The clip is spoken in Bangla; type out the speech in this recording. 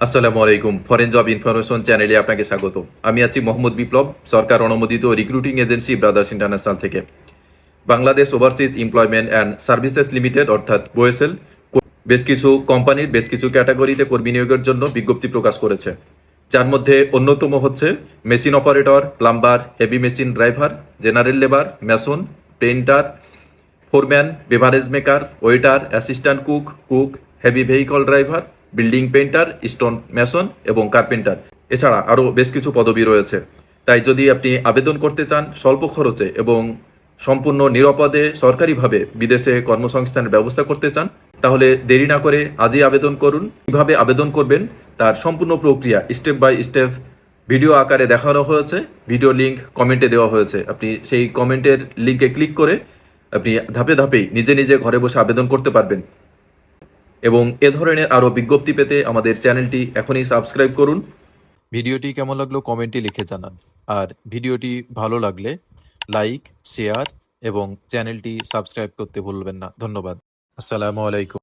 আসসালামু আলাইকুম। ফরেন জব ইনফরমেশন চ্যানেলে আপনাকে স্বাগত। আমি আছি মোহাম্মদ বিপ্লব, সরকার অনুমোদিত রিক্রুটিং এজেন্সি ব্রাদার্স ইন্টারন্যাশনাল থেকে। Bangladesh overseas employment and services limited অর্থাৎ বোয়েসেল বেশ কিছু কোম্পানির বেশ কিছু ক্যাটাগরিতে কর্মী নিয়োগের জন্য বিজ্ঞপ্তি প্রকাশ করেছে, যার মধ্যে অন্যতম হচ্ছে machine operator, plumber, heavy machine driver, general labour, Mason, painter, foreman, beverage maker, waiter, assistant cook, heavy vehicle driver, building painter, stone Mason এবং কার্পেন্টার। এছাড়া আরও বেশ কিছু পদবি রয়েছে। তাই যদি আপনি আবেদন করতে চান স্বল্প খরচে এবং সম্পূর্ণ নিরাপদে সরকারিভাবে বিদেশে কর্মসংস্থানের ব্যবস্থা করতে চান, তাহলে দেরি না করে আজই আবেদন করুন। কীভাবে আবেদন করবেন তার সম্পূর্ণ প্রক্রিয়া স্টেপ বাই স্টেপ ভিডিও আকারে দেখানো হয়েছে। ভিডিও লিঙ্ক কমেন্টে দেওয়া হয়েছে। আপনি সেই কমেন্টের লিঙ্কে ক্লিক করে আপনি ধাপে ধাপেই নিজে নিজে ঘরে বসে আবেদন করতে পারবেন। এবং এ ধরনের আরও বিজ্ঞপ্তি পেতে আমাদের চ্যানেলটি এখনই সাবস্ক্রাইব করুন। ভিডিওটি কেমন লাগলো কমেন্টে লিখে জানান। আর ভিডিওটি ভালো লাগলে লাইক, শেয়ার এবং চ্যানেলটি সাবস্ক্রাইব করতে ভুলবেন না। ধন্যবাদ। আসসালামু আলাইকুম।